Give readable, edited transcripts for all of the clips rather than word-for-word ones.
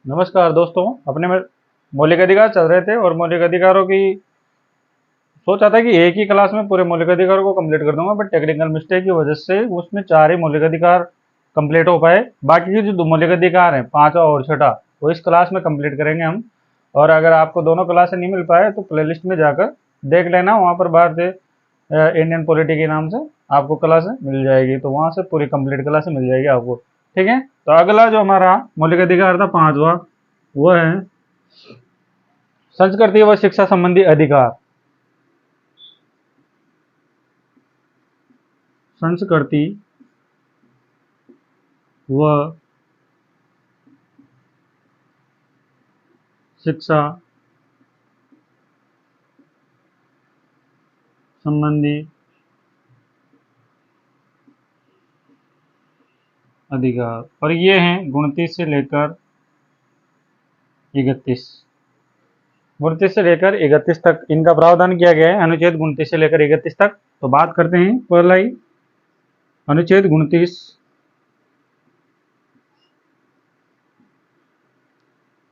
नमस्कार दोस्तों। अपने में मौलिक अधिकार चल रहे थे और मौलिक अधिकारों की सोचा था कि एक ही क्लास में पूरे मौलिक अधिकारों को कंप्लीट कर दूंगा, बट टेक्निकल मिस्टेक की वजह से उसमें 4 ही मौलिक अधिकार कंप्लीट हो पाए। बाकी के जो 2 मौलिक अधिकार हैं, पांचवा और छठा, वो इस क्लास में कंप्लीट करेंगे हम। और अगर आपको दोनों क्लासें नहीं मिल पाए तो प्लेलिस्ट में जाकर देख लेना, वहाँ पर भारतीय इंडियन पॉलिटी के नाम से आपको क्लासें मिल जाएगी, तो वहाँ से पूरी कंप्लीट क्लासें मिल जाएगी आपको। ठीक है, तो अगला जो हमारा मौलिक अधिकार था पांचवा, वो है संस्कृति व शिक्षा संबंधी अधिकार। संस्कृति व शिक्षा संबंधी अधिकार, और ये हैं 29 से लेकर 31। 29 से लेकर 31 तक इनका प्रावधान किया गया है, अनुच्छेद 29 से लेकर 31 तक। तो बात करते हैं पहला ही अनुच्छेद 29।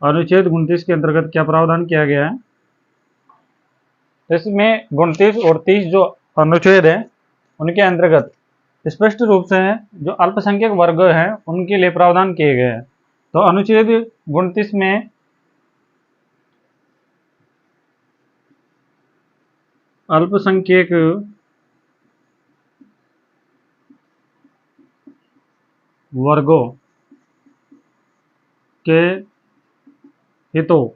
अनुच्छेद 29 के अंतर्गत क्या प्रावधान किया गया है? इसमें 29 और 30 जो अनुच्छेद है उनके अंतर्गत स्पष्ट रूप से जो अल्पसंख्यक वर्ग हैं उनके लिए प्रावधान किए गए हैं। तो अनुच्छेद 29 में अल्पसंख्यक वर्गों के हितों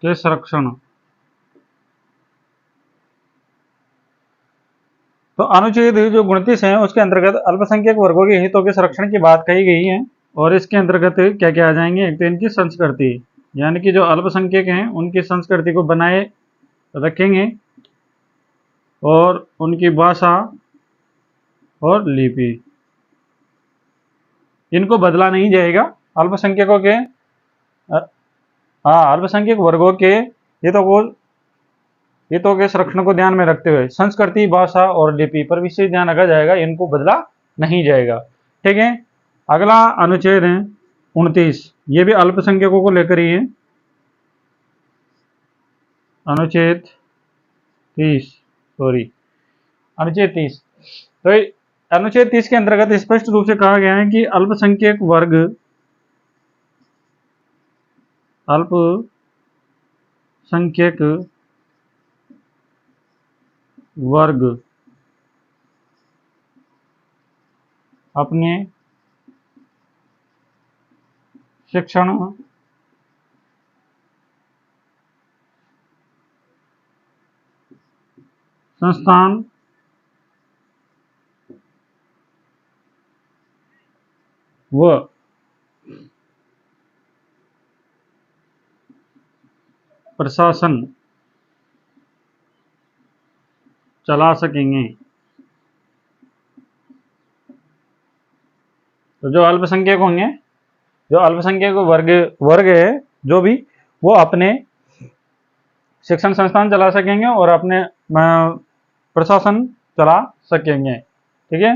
के संरक्षण। तो अनुच्छेद जो 29 है उसके अंतर्गत अल्पसंख्यक वर्गों के हितों के संरक्षण की बात कही गई है। और इसके अंतर्गत क्या क्या आ जाएंगे? एक तो इनकी संस्कृति, यानी कि जो अल्पसंख्यक हैं उनकी संस्कृति को बनाए रखेंगे, और उनकी भाषा और लिपि, इनको बदला नहीं जाएगा। अल्पसंख्यकों के अल्पसंख्यक वर्गों के हितों के संरक्षण को ध्यान में रखते हुए संस्कृति, भाषा और लिपि पर विशेष ध्यान रखा जाएगा, इनको बदला नहीं जाएगा। ठीक है, अगला अनुच्छेद है 29, ये भी अल्पसंख्यकों को लेकर ही है। अनुच्छेद 30, सॉरी, अनुच्छेद 30। तो अनुच्छेद 30 के अंतर्गत स्पष्ट रूप से कहा गया है कि अल्पसंख्यक वर्ग अपने शिक्षण संस्थान व प्रशासन चला सकेंगे। तो जो अल्पसंख्यक होंगे, जो अल्पसंख्यक वर्ग है जो भी, वो अपने शिक्षण संस्थान चला सकेंगे और अपने प्रशासन चला सकेंगे। ठीक है,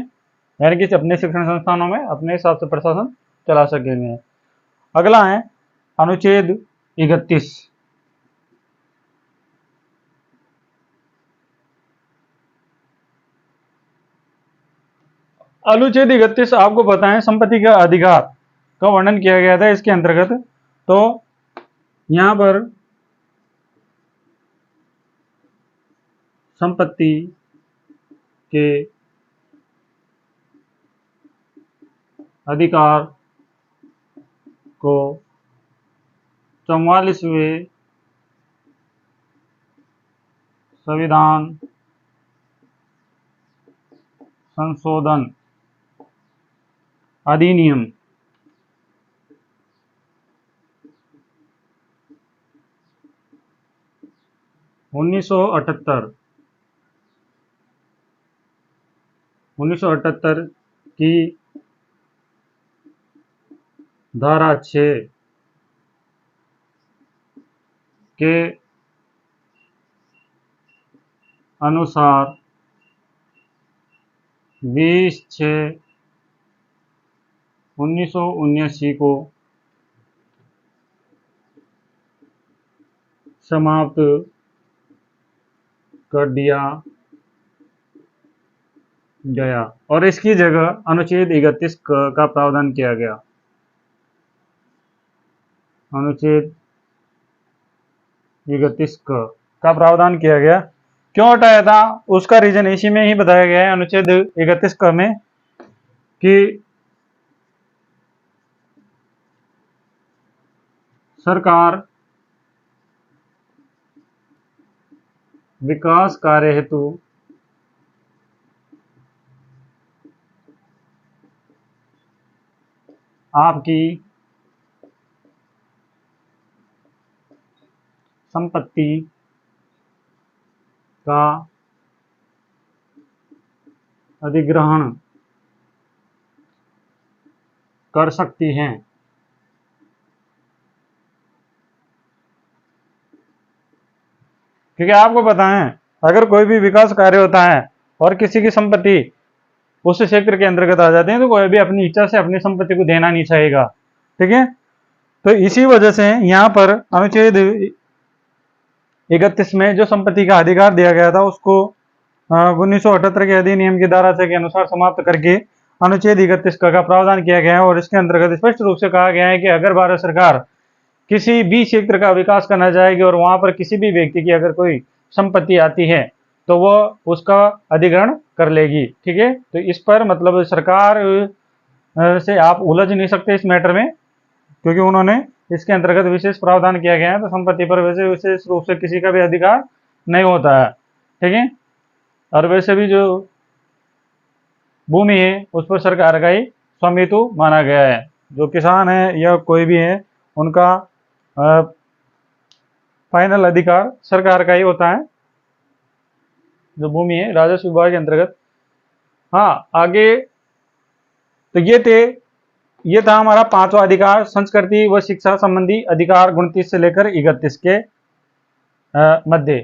यानी कि अपने शिक्षण संस्थानों में अपने हिसाब से प्रशासन चला सकेंगे। अगला है अनुच्छेद 31। अनुच्छेद 31 आपको पता है संपत्ति का अधिकार का वर्णन किया गया था इसके अंतर्गत। तो यहां पर संपत्ति के अधिकार को 44वें संविधान संशोधन अधिनियम 1978 की धारा 6 के अनुसार 20/6 1979 को समाप्त कर दिया गया और इसकी जगह अनुच्छेद 31 का प्रावधान किया गया। अनुच्छेद 31 का प्रावधान किया गया। क्यों हटाया था उसका रीजन इसी में ही बताया गया है, अनुच्छेद 31 में, कि सरकार विकास कार्य हेतु आपकी संपत्ति का अधिग्रहण कर सकती हैं। क्योंकि आपको पता है, अगर कोई भी विकास कार्य होता है और किसी की संपत्ति उस क्षेत्र के अंतर्गत आ जाते हैं तो कोई भी अपनी इच्छा से अपनी संपत्ति को देना नहीं चाहेगा। ठीक है, तो इसी वजह से यहाँ पर अनुच्छेद 31 में जो संपत्ति का अधिकार दिया गया था उसको 1978 के अधिनियम की धारा 6 के अनुसार समाप्त करके अनुच्छेद 31 का प्रावधान किया गया है। और इसके अंतर्गत स्पष्ट रूप से कहा गया है कि अगर भारत सरकार किसी भी क्षेत्र का विकास करना चाहेगी और वहां पर किसी भी व्यक्ति की अगर कोई संपत्ति आती है तो वह उसका अधिग्रहण कर लेगी। ठीक है, तो इस पर मतलब सरकार से आप उलझ नहीं सकते इस मैटर में, क्योंकि उन्होंने इसके अंतर्गत विशेष प्रावधान किया गया है। तो संपत्ति पर वैसे विशेष रूप से किसी का भी अधिकार नहीं होता है। ठीक है, और वैसे भी जो भूमि है उस पर सरकार का ही स्वामित्व माना गया है। जो किसान है या कोई भी है उनका फाइनल अधिकार सरकार का ही होता है, जो भूमि है राजस्व विभाग के अंतर्गत। हाँ, आगे तो ये था हमारा 5वां अधिकार, संस्कृति व शिक्षा संबंधी अधिकार 29 से लेकर 31 के मध्य।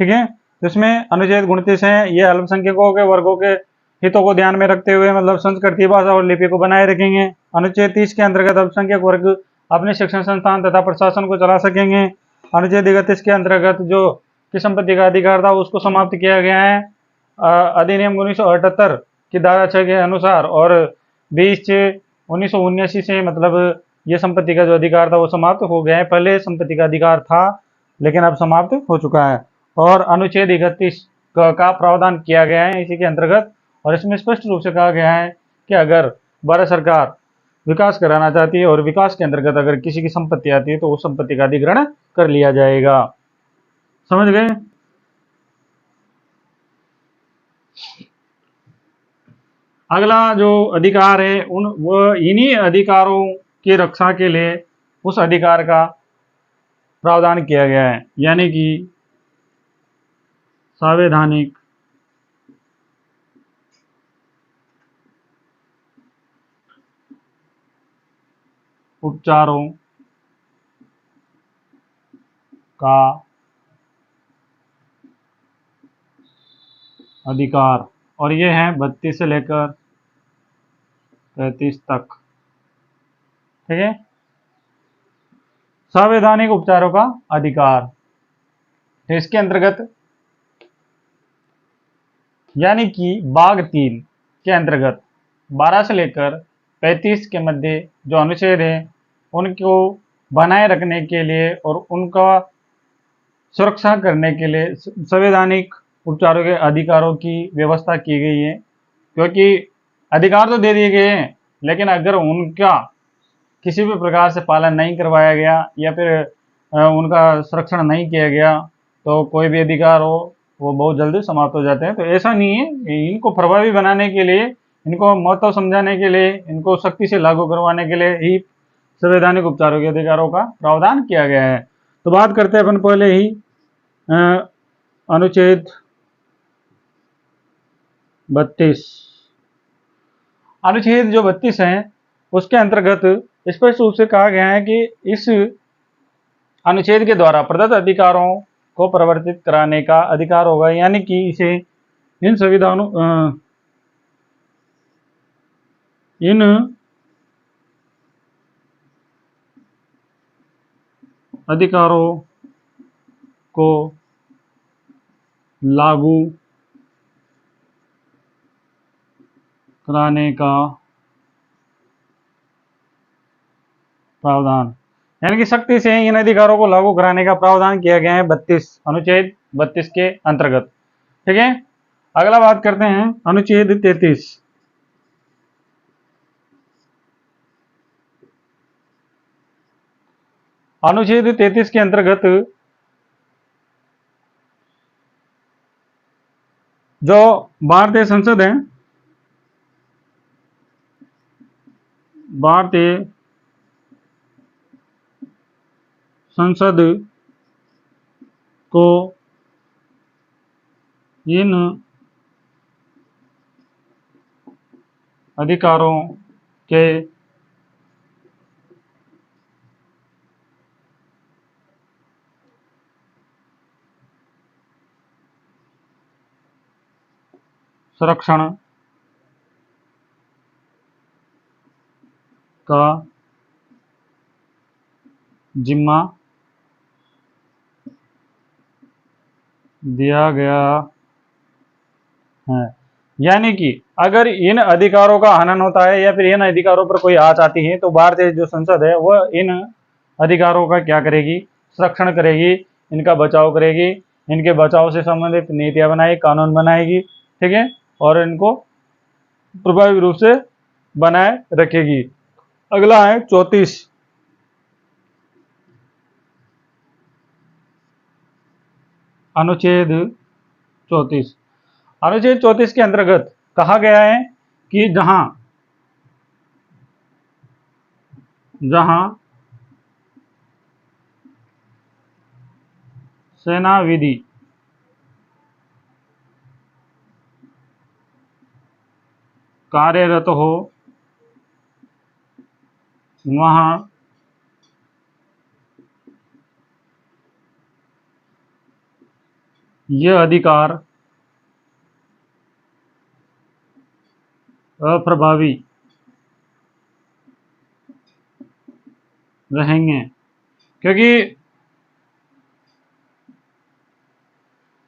ठीक है, तो इसमें अनुच्छेद 29 है, ये अल्पसंख्यकों के वर्गों के हितों को ध्यान में रखते हुए मतलब संस्कृति, भाषा और लिपि को बनाए रखेंगे। अनुच्छेद 30 के अंतर्गत अल्पसंख्यक वर्ग अपने शिक्षण संस्थान तथा प्रशासन को चला सकेंगे। अनुच्छेद 31 के अंतर्गत जो कि संपत्ति का अधिकार था उसको समाप्त किया गया है अधिनियम 1978 की धारा 6 के अनुसार, और 20/6/1979 से मतलब ये संपत्ति का जो अधिकार था वो समाप्त हो गया है। पहले संपत्ति का अधिकार था लेकिन अब समाप्त हो चुका है। और अनुच्छेद 31 का प्रावधान किया गया है इसी के अंतर्गत, और इसमें स्पष्ट रूप से कहा गया है कि अगर भारत सरकार विकास कराना चाहती है और विकास के अंतर्गत अगर किसी की संपत्ति आती है तो उस संपत्ति का अधिग्रहण कर लिया जाएगा। समझ गए? अगला जो अधिकार है वह इन्हीं अधिकारों की रक्षा के लिए उस अधिकार का प्रावधान किया गया है, यानी कि संवैधानिक उपचारों का अधिकार, और ये है 32 से लेकर 35 तक। ठीक है, संवैधानिक उपचारों का अधिकार, तो इसके अंतर्गत यानी कि भाग 3 के अंतर्गत 12 से लेकर 35 के मध्य जो अनुच्छेद है उनको बनाए रखने के लिए और उनका सुरक्षा करने के लिए संवैधानिक उपचारों के अधिकारों की व्यवस्था की गई है। क्योंकि अधिकार तो दे दिए गए हैं लेकिन अगर उनका किसी भी प्रकार से पालन नहीं करवाया गया या फिर उनका संरक्षण नहीं किया गया तो कोई भी अधिकार हो वो बहुत जल्दी समाप्त हो जाते हैं। तो ऐसा नहीं है, इनको प्रभावी बनाने के लिए, इनको महत्व समझाने के लिए, इनको सख्ती से लागू करवाने के लिए ही संवैधानिक उपचारों के अधिकारों का प्रावधान किया गया है। तो बात करते हैं अपन पहले ही अनुच्छेद 32। अनुच्छेद जो 32 है उसके अंतर्गत स्पष्ट रूप से कहा गया है कि इस अनुच्छेद के द्वारा प्रदत्त अधिकारों को परिवर्तित कराने का अधिकार होगा, यानी कि इसे इन संविधानों इन अधिकारों को लागू कराने का प्रावधान, यानी कि सख्ती से इन अधिकारों को लागू कराने का प्रावधान किया गया है 32 अनुच्छेद 32 के अंतर्गत। ठीक है, अगला बात करते हैं अनुच्छेद 33। अनुच्छेद 33 के अंतर्गत जो भारतीय संसद है, भारतीय संसद को इन अधिकारों के संरक्षण का जिम्मा दिया गया है। यानी कि अगर इन अधिकारों का हनन होता है या फिर इन अधिकारों पर कोई आँच आती है तो भारतीय जो संसद है वह इन अधिकारों का क्या करेगी, संरक्षण करेगी, इनका बचाव करेगी, इनके बचाव से संबंधित नीतियां बनाएगी, कानून बनाएगी। ठीक है, और इनको प्रभावी रूप से बनाए रखेगी। अगला है 34। अनुच्छेद 34। अनुच्छेद 34 के अंतर्गत कहा गया है कि जहां जहां सेना विधि कार्यरत हो वहां यह अधिकार अप्रभावी रहेंगे, क्योंकि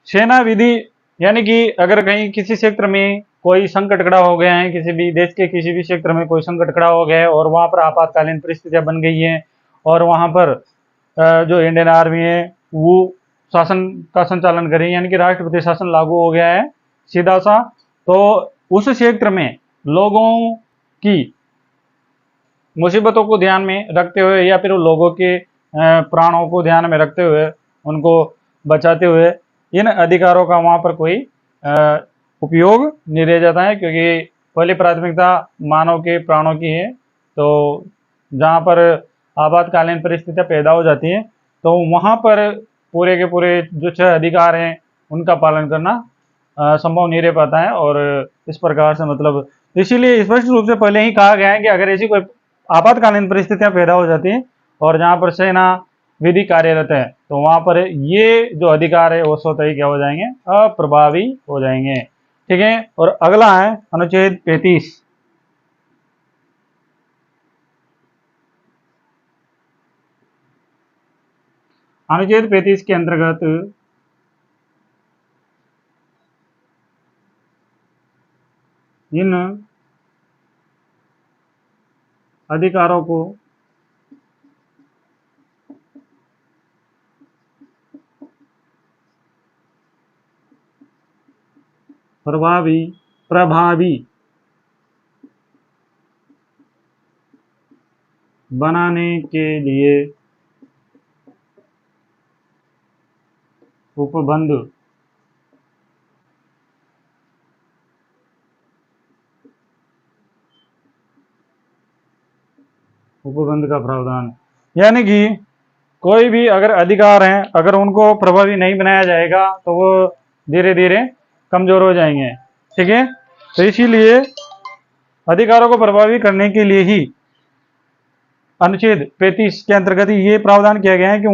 सेना विधि यानी कि अगर कहीं किसी क्षेत्र में कोई संकट खड़ा हो गया है, किसी भी देश के किसी भी क्षेत्र में कोई संकट खड़ा हो गया है और वहां पर आपातकालीन परिस्थितियां बन गई हैं और वहां पर जो इंडियन आर्मी है वो शासन का संचालन करे, यानी कि राष्ट्रपति शासन लागू हो गया है सीधा सा, तो उस क्षेत्र में लोगों की मुसीबतों को ध्यान में रखते हुए या फिर लोगों के प्राणों को ध्यान में रखते हुए उनको बचाते हुए इन अधिकारों का वहाँ पर कोई उपयोग नहीं रह जाता है, क्योंकि पहली प्राथमिकता मानव के प्राणों की है। तो जहाँ पर आपातकालीन परिस्थितियाँ पैदा हो जाती हैं तो वहाँ पर पूरे के पूरे जो 6 अधिकार हैं उनका पालन करना संभव नहीं रह पाता है। और इस प्रकार से मतलब इसीलिए स्पष्ट रूप से पहले ही कहा गया है कि अगर ऐसी कोई आपातकालीन परिस्थितियां पैदा हो जाती हैं और जहां पर सेना विधि कार्यरत है तो वहां पर ये जो अधिकार है वो स्वतः ही क्या हो जाएंगे, अप्रभावी हो जाएंगे। ठीक है, और अगला है अनुच्छेद 35। अनुच्छेद 35 के अंतर्गत इन अधिकारों को प्रभावी बनाने के लिए उपबंध का प्रावधान, यानी कि कोई भी अगर अधिकार हैं अगर उनको प्रभावी नहीं बनाया जाएगा तो वो धीरे धीरे कमजोर हो जाएंगे। ठीक है, तो इसीलिए अधिकारों को प्रभावी करने के लिए ही अनुच्छेद 35 के अंतर्गत ये प्रावधान किया गया है कि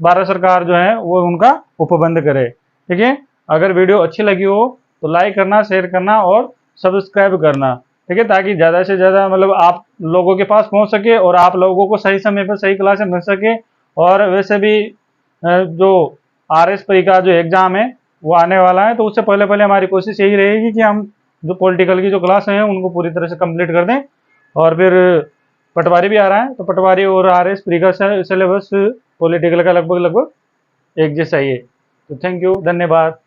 भारत सरकार जो है वो उनका उपबंध करे। ठीक है, अगर वीडियो अच्छी लगी हो तो लाइक करना, शेयर करना और सब्सक्राइब करना। ठीक है, ताकि ज़्यादा से ज़्यादा मतलब आप लोगों के पास पहुंच सके और आप लोगों को सही समय पर सही क्लासेस मिल सके और वैसे भी जो RS प्री का जो एग्ज़ाम है वो आने वाला है, तो उससे पहले पहले हमारी कोशिश यही रहेगी कि हम जो पॉलिटिकल की जो क्लास हैं उनको पूरी तरह से कंप्लीट कर दें। और फिर पटवारी भी आ रहा है, तो पटवारी और RS प्री का सिलेबस पॉलिटिकल का लगभग लगभग एक जैसा ही है। तो थैंक यू, धन्यवाद।